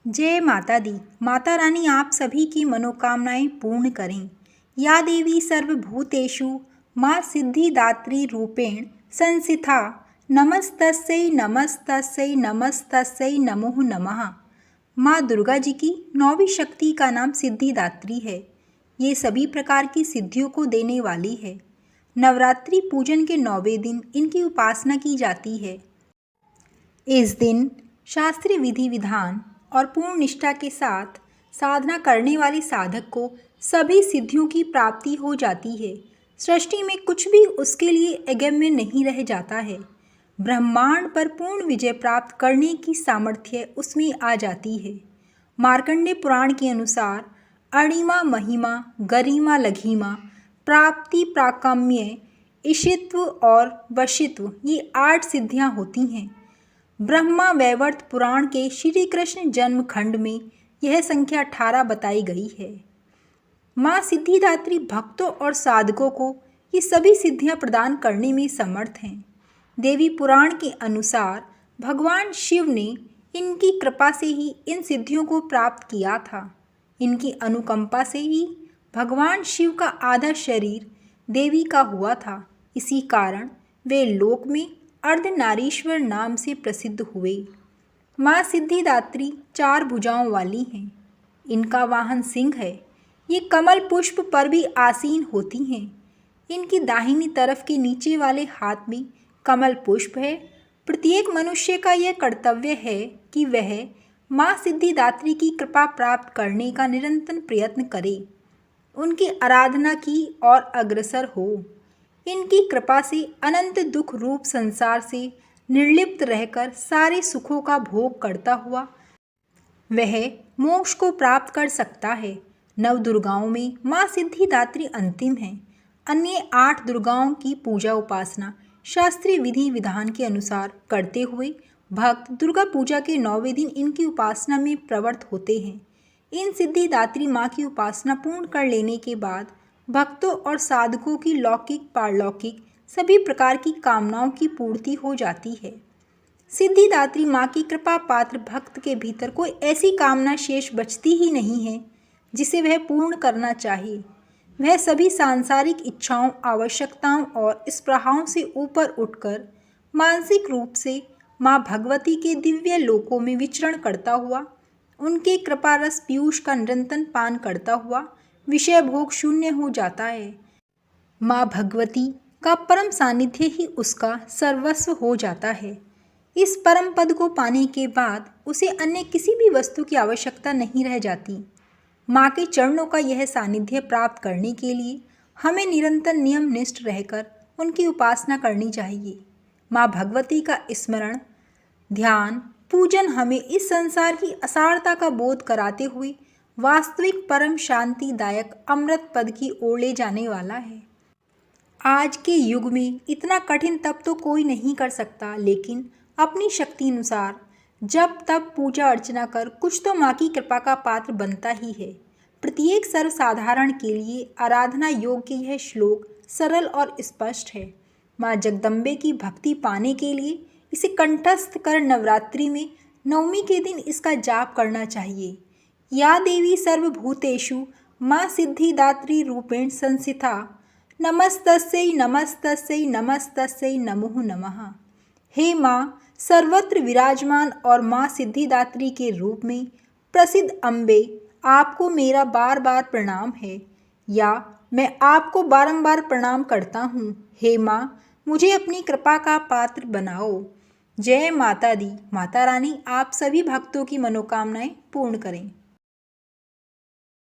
जय माता दी। माता रानी आप सभी की मनोकामनाएं पूर्ण करें। या देवी सर्वभूतेषु माँ सिद्धिदात्री रूपेण संस्थिता नमस्तस्यै नमस्तस्यै नमस्तस्यै नमो नमः। माँ दुर्गा जी की 9वीं शक्ति का नाम सिद्धिदात्री है। ये सभी प्रकार की सिद्धियों को देने वाली है। नवरात्रि पूजन के 9वें दिन इनकी उपासना की जाती है। इस दिन शास्त्रीय विधि विधान और पूर्ण निष्ठा के साथ साधना करने वाले साधक को सभी सिद्धियों की प्राप्ति हो जाती है। सृष्टि में कुछ भी उसके लिए अगम्य नहीं रह जाता है। ब्रह्मांड पर पूर्ण विजय प्राप्त करने की सामर्थ्य उसमें आ जाती है। मार्कंडेय पुराण के अनुसार अणिमा महिमा गरिमा लघिमा प्राप्ति प्राकाम्य ईशित्व और वशित्व ये 8 सिद्धियां होती हैं। ब्रह्मा वैवर्त पुराण के श्री कृष्ण जन्म खंड में यह संख्या 18 बताई गई है। माँ सिद्धिदात्री भक्तों और साधकों को ये सभी सिद्धियां प्रदान करने में समर्थ हैं। देवी पुराण के अनुसार भगवान शिव ने इनकी कृपा से ही इन सिद्धियों को प्राप्त किया था। इनकी अनुकंपा से ही भगवान शिव का आधा शरीर देवी का हुआ था। इसी कारण वे लोक में अर्धनारीश्वर नाम से प्रसिद्ध हुए। माँ सिद्धिदात्री 4 भुजाओं वाली हैं। इनका वाहन सिंह है। ये कमल पुष्प पर भी आसीन होती हैं। इनकी दाहिनी तरफ के नीचे वाले हाथ में कमल पुष्प है। प्रत्येक मनुष्य का यह कर्तव्य है कि वह माँ सिद्धिदात्री की कृपा प्राप्त करने का निरंतर प्रयत्न करे, उनकी आराधना की और अग्रसर हो। इनकी कृपा से अनंत दुख रूप संसार से निर्लिप्त रहकर सारे सुखों का भोग करता हुआ वह मोक्ष को प्राप्त कर सकता है। 9 दुर्गाओं में माँ सिद्धिदात्री अंतिम है। अन्य 8 दुर्गाओं की पूजा उपासना शास्त्रीय विधि विधान के अनुसार करते हुए भक्त दुर्गा पूजा के 9वें दिन इनकी उपासना में प्रवृत्त होते हैं। इन सिद्धिदात्री माँ की उपासना पूर्ण कर लेने के बाद भक्तों और साधकों की लौकिक पारलौकिक सभी प्रकार की कामनाओं की पूर्ति हो जाती है। सिद्धिदात्री माँ की कृपा पात्र भक्त के भीतर कोई ऐसी कामना शेष बचती ही नहीं है जिसे वह पूर्ण करना चाहे। वह सभी सांसारिक इच्छाओं, आवश्यकताओं और स्पृहाओं से ऊपर उठकर मानसिक रूप से माँ भगवती के दिव्य लोकों में विचरण करता हुआ, उनके कृपा रस पीयूष का निरंतर पान करता हुआ विषय भोग शून्य हो जाता है। माँ भगवती का परम सानिध्य ही उसका सर्वस्व हो जाता है। इस परम पद को पाने के बाद उसे अन्य किसी भी वस्तु की आवश्यकता नहीं रह जाती। माँ के चरणों का यह सानिध्य प्राप्त करने के लिए हमें निरंतर नियमनिष्ठ रहकर उनकी उपासना करनी चाहिए। माँ भगवती का स्मरण, ध्यान, पूजन हमें इस संसार की असारता का बोध कराते हुए वास्तविक परम शांतिदायक अमृत पद की ओर ले जाने वाला है। आज के युग में इतना कठिन तप तो कोई नहीं कर सकता, लेकिन अपनी शक्ति अनुसार जब तब पूजा अर्चना कर कुछ तो माँ की कृपा का पात्र बनता ही है। प्रत्येक सर्वसाधारण के लिए आराधना योग्य यह श्लोक सरल और स्पष्ट है। माँ जगदम्बे की भक्ति पाने के लिए इसे कंठस्थ कर नवरात्रि में 9वीं के दिन इसका जाप करना चाहिए। या देवी सर्वभूतेषु माँ सिद्धिदात्री रूपेण संस्थिता नमस्तस्यै नमस्तस्यै नमस्तस्यै नमो नमः। हे माँ सर्वत्र विराजमान और माँ सिद्धिदात्री के रूप में प्रसिद्ध अम्बे, आपको मेरा बार बार प्रणाम है, या मैं आपको बारंबार प्रणाम करता हूँ। हे माँ मुझे अपनी कृपा का पात्र बनाओ। जय माता दी। माता रानी आप सभी भक्तों की मनोकामनाएं पूर्ण करें।